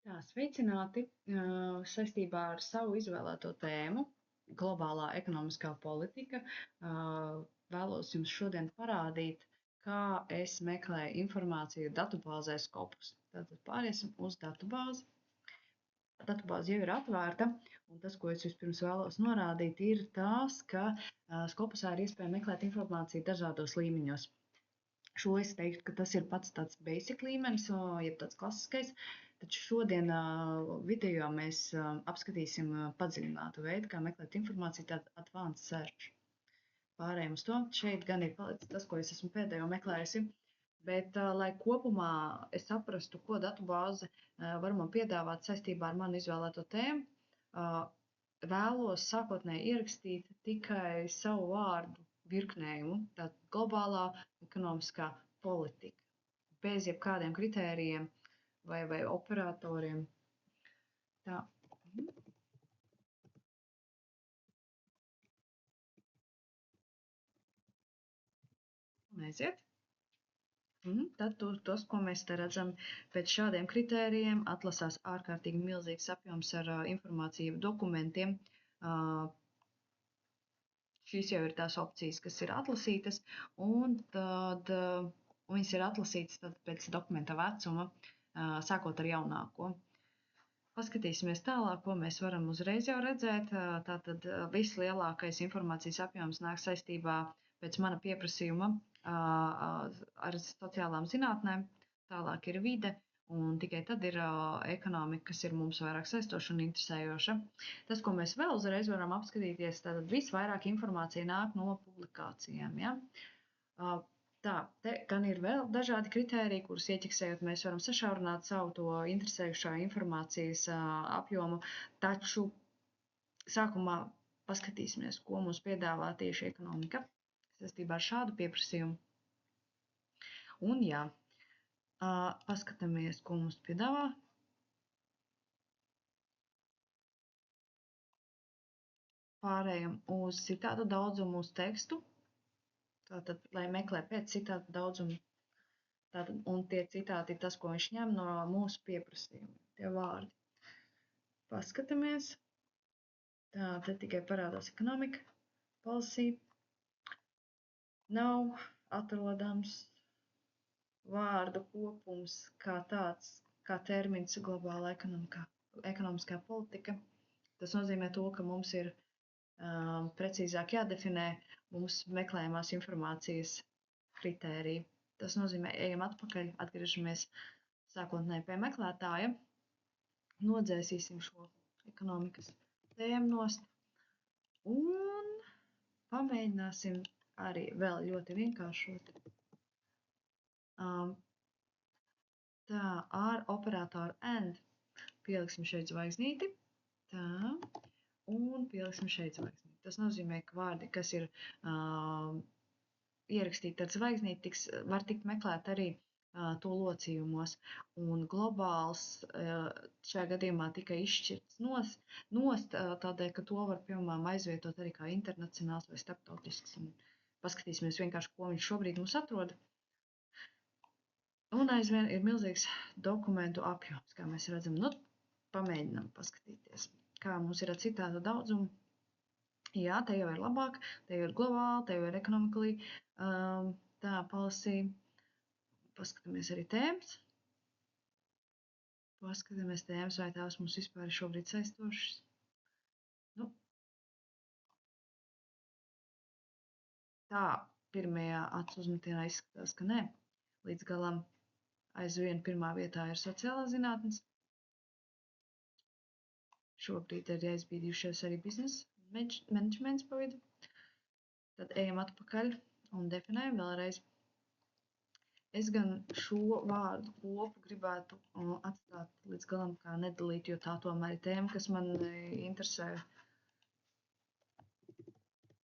Tā, sveicināti! Saistībā ar savu izvēlēto tēmu, globālā ekonomiskā politika, vēlos jums šodien parādīt, kā es meklēju informāciju datubāzē Scopus. Tātad pāriesim uz datubāzi. Datubāze jau ir atvērta, un tas, ko es vispirms vēlos norādīt, ir tas, ka Scopusā ir iespēja meklēt informāciju dažādos līmeņos. Šo es teiktu, ka tas ir pats tāds basic līmenis, jeb tāds klasiskais, taču šodien video mēs apskatīsim padziļinātu veidu, kā meklēt informāciju, tādu advanced search. Pārējiem uz to. Šeit gan ir palicis tas, ko es esmu pēdējo meklējusi, bet, lai kopumā es saprastu, ko datubāze var man piedāvāt saistībā ar manu izvēlēto tēmu, vēlos sākotnēji ierakstīt tikai savu vārdu virknējumu, tātad globālā ekonomiskā politika, bez jebkādiem kritērijiem vai operatoriem. Tā. Aiziet. Tad tos, ko mēs te redzam, pēc šādiem kritērijiem atlasās ārkārtīgi milzīgs apjoms ar informāciju dokumentiem. Šīs jau ir tās opcijas, kas ir atlasītas, un tad viņas ir atlasītas tad pēc dokumenta vecuma, sākot ar jaunāko. Paskatīsimies tālāk, ko mēs varam uzreiz jau redzēt. Tātad vislielākais informācijas apjoms nāk saistībā pēc mana pieprasījuma ar sociālām zinātnēm, tālāk ir vide, un tikai tad ir ekonomika, kas ir mums vairāk saistoša un interesējoša. Tas, ko mēs vēl uzreiz varam apskatīties, tātad visvairāk informācija nāk no publikācijām. Ja? Tā, te gan ir vēl dažādi kritēriji, kurus ieķeksējot, mēs varam sašaurināt savu to interesējušā informācijas apjomu, taču sākumā paskatīsimies, ko mums piedāvā tieši ekonomika saistībā ar šādu pieprasījumu. Un jā, paskatāmies, ko mums piedāvā. Pārējam uz citātu daudzumu, uz tekstu. Tātad, lai meklē pēc citātu daudzumu. Tātad, un tie citāti ir tas, ko viņš ņem no mūsu pieprasījuma. Tie vārdi. Paskatāmies. Tā, te tikai parādās ekonomika, policy. Nav atrodams vārdu kopums kā tāds, kā termins globāla ekonomiskā politika. Tas nozīmē to, ka mums ir precīzāk jādefinē mūsu meklējumās informācijas kritērija. Tas nozīmē, ejam atpakaļ, atgriežamies sākotnēji pie meklētāja, nodzēsīsim šo ekonomikas tēmu nost un pamēģināsim arī vēl ļoti vienkāršot. Tā, ar operatoru AND pieliksim šeit zvaigznīti. Tā, un pieliksim šeit zvaigznīti. Tas nozīmē, ka vārdi, kas ir ierakstīti ar zvaigznīti, var tikt meklēt arī to locījumos. Un globāls šajā gadījumā tika izšķirts nost, tādēļ, ka to var, piemēram, aizvietot arī kā internacionāls vai starptautisks. Un paskatīsimies vienkārši, ko viņš šobrīd mums atrod. Un aizvien ir milzīgs dokumentu apjoms, kā mēs redzam. Nu, pamēģinām paskatīties, kā mums ir ar citātu daudzumu. Jā, te jau ir labāk, te jau ir globāli, te jau ir economically, tā, policy. Paskatāmies arī tēmas. Paskatāmies tēmas, vai tās mums vispār ir šobrīd saistošas. Nu, tā, pirmajā acu uzmetienā izskatās, ka nē. Līdz galam aizvien pirmā vietā ir sociālās zinātnes. Šobrīd ir aizbīdījušies arī biznesa menedžments pa vidu. Tad ejam atpakaļ un definējam vēlreiz. Es gan šo vārdu kopu gribētu atstāt līdz galam kā nedalīt, jo tā tomēr ir tēma, kas man interesē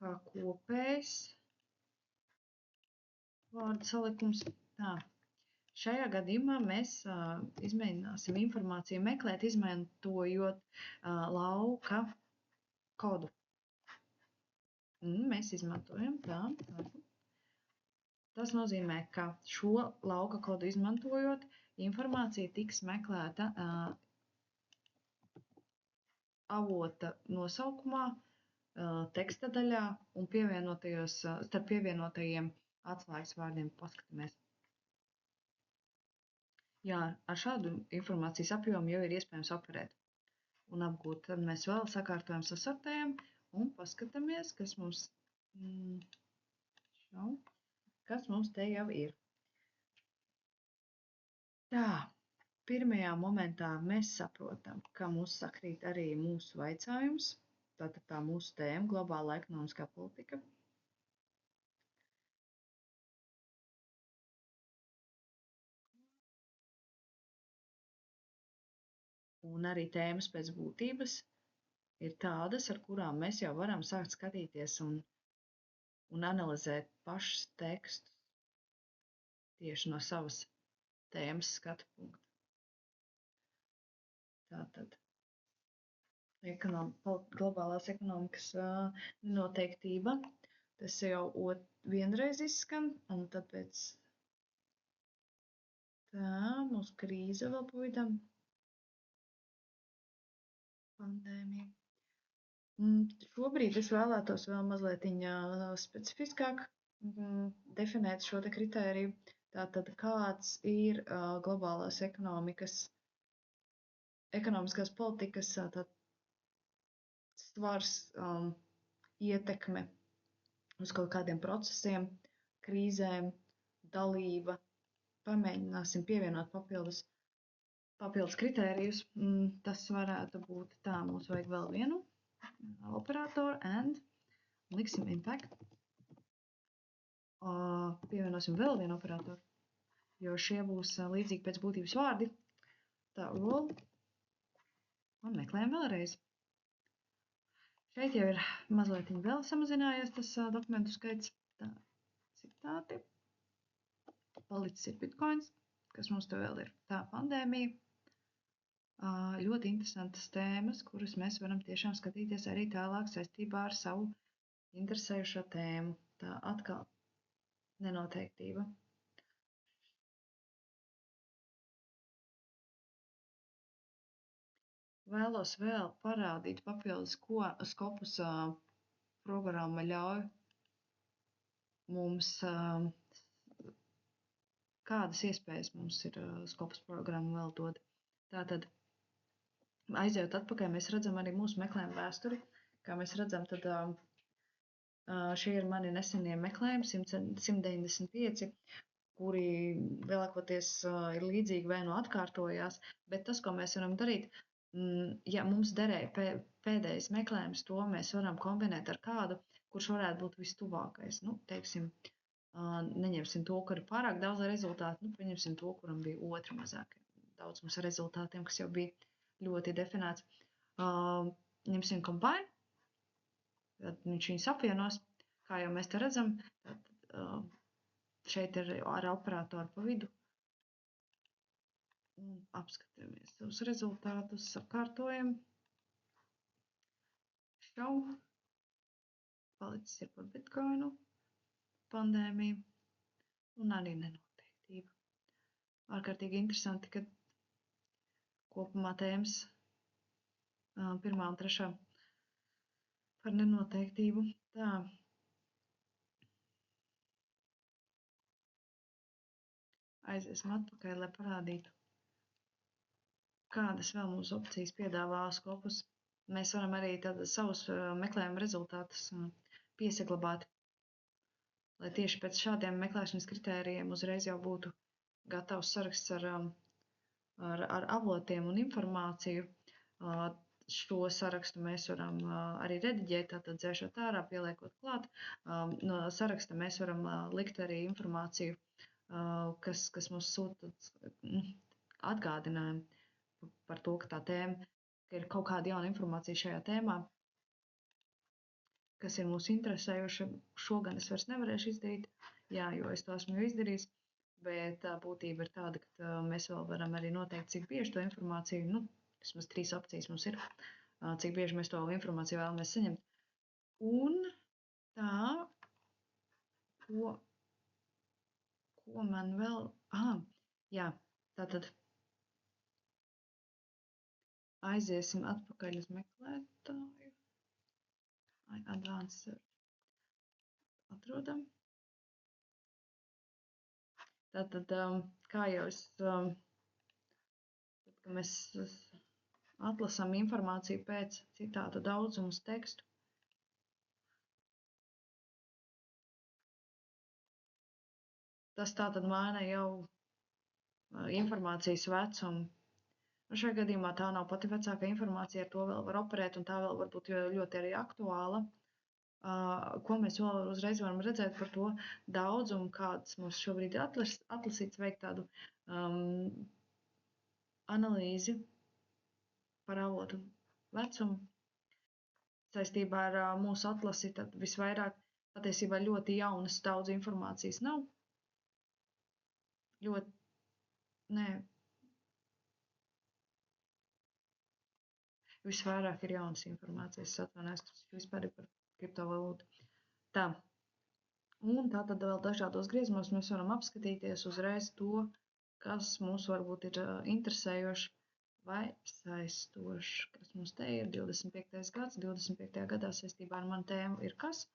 kā kopējs vārdu salikums. Tā. Šajā gadījumā mēs izmēģināsim informāciju meklēt, izmantojot lauka kodu. Mēs izmantojam tā. Tas nozīmē, ka šo lauka kodu izmantojot, informācija tiks meklēta avota nosaukumā, teksta daļā un starp pievienotajiem atslēgas vārdiem paskatāmies. Jā, ar šādu informācijas apjomu jau ir iespējams operēt un apgūt. Tad mēs vēl sakārtojam, sasortējam un paskatāmies, kas mums te jau ir. Tā, pirmajā momentā mēs saprotam, ka mums sakrīt arī mūsu vaicājums, tātad tā mūsu tēma - globālā ekonomiskā politika. Un arī tēmas pēc būtības ir tādas, ar kurām mēs jau varam sākt skatīties un analizēt pašus tekstus tieši no savas tēmas skatu punkta. Tātad globālās ekonomikas nenoteiktība, tas jau vienreiz izskan, un tāpēc tā mūsu krīze vēl pagaidām pandēmija. Šobrīd es vēlētos vēl mazliet specifiskāk definēt šo te kritēriju. Tātad kāds ir globālās ekonomiskās politikas svars, ietekme uz kaut kādiem procesiem, krīzēm, dalība. Pamēģināsim pievienot papildus kritērijus. Tas varētu būt tā, mums vajag vēl vienu operatoru and liksim impact. Pievienosim vēl vienu operatoru, jo šie būs līdzīgi pēc būtības vārdi. Tā, role. Un meklējam vēlreiz. Šeit jau ir mazliet vēl samazinājies tas dokumentu skaits. Tā, citāti. Palicis ir bitcoins, kas mums te vēl ir. Tā, pandēmija. Ļoti interesantas tēmas, kuras mēs varam tiešām skatīties arī tālāk saistībā ar savu interesējušo tēmu. Tā atkal nenoteiktība. Vēlos vēl parādīt papildus, ko Scopus programma ļauj mums, kādas iespējas mums ir Scopus programma vēl dod. Tātad, aizejot atpakaļ, mēs redzam arī mūsu meklējumu vēsturi. Kā mēs redzam, tad šie ir mani nesenie meklējumi, 195, kuri lielākoties ir līdzīgi vai nu atkārtojās, bet tas, ko mēs varam darīt, ja mums derēja pēdējais meklējums, to mēs varam kombinēt ar kādu, kurš varētu būt vistuvākais. Teiksim, neņemsim to, kur ir pārāk daudz rezultātu, paņemsim to, kuram bija otri mazāk daudzums ar rezultātiem, kas jau bija ļoti definēts. Ņemsim combine, tad viņš viņus apvienos, kā jau mēs te redzam, tad, šeit ir ar operatoru pa vidu. Un apskatāmies savus rezultātus, sakārtojam. Palicis ir par bitcoinu, pandēmiju un arī nenoteiktība. Ārkārtīgi interesanti, ka kopumā tēmas 1. un 3. par nenoteiktību. Tā. Aiziesim atpakaļ, lai parādītu, kādas vēl mūsu opcijas piedāvā Scopus. Mēs varam arī savus meklējuma rezultātus piesaglabāt, lai tieši pēc šādiem meklēšanas kritērijiem uzreiz jau būtu gatavs saraksts ar avotiem un informāciju. Šo sarakstu mēs varam arī rediģēt, tātad dzēšot ārā, pieliekot klāt. No saraksta mēs varam likt arī informāciju, kas mums sūta atgādinājumu par to, ka tā tēma, ka ir kaut kāda jauna informācija šajā tēmā, kas ir mūs interesējuša. Šogan es vairs nevarēšu izdarīt, jo es to esmu jau izdarījis, bet būtība ir tāda, ka mēs vēl varam arī noteikt, cik bieži to informāciju, vismaz 3 opcijas mums ir, cik bieži mēs to informāciju vēlamies saņemt. Un tā, ko man vēl, tātad Aiziesim atpakaļ uz meklētāju. Advanced search. Atrodam. Tātad, kā jau es, tad, kad mēs atlasām informāciju pēc citātu daudzumus tekstu, tas tātad maina jau informācijas vecumu. Šajā gadījumā tā nav pati vecākā informācija, ar to vēl var operēt, un tā vēl var būt ļoti arī aktuāla. Ko mēs vēl uzreiz varam redzēt par to daudzumu, kāds mums šobrīd ir atlasīts, veikt tādu analīzi par avotu vecumu. Saistībā ar mūsu atlasi tad visvairāk patiesībā ļoti jaunas daudz informācijas nav. Visvairāk ir jaunas informācijas, atvainojos, tas vispār ir par kriptovalūtu. Tā. Un tātad vēl dažādos griezumos mēs varam apskatīties uzreiz to, kas mums varbūt ir interesējoši vai saistoši. Kas mums te ir 25. gads, 25. gadā saistībā ar manu tēmu ir kas?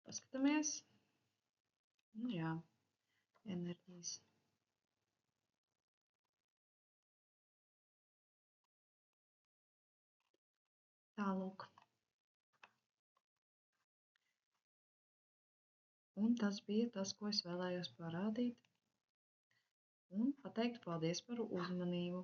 Paskatāmies. Nu jā, enerģijas. Tālūk. Un tas bija tas, ko es vēlējos parādīt. Un pateikt paldies par uzmanību.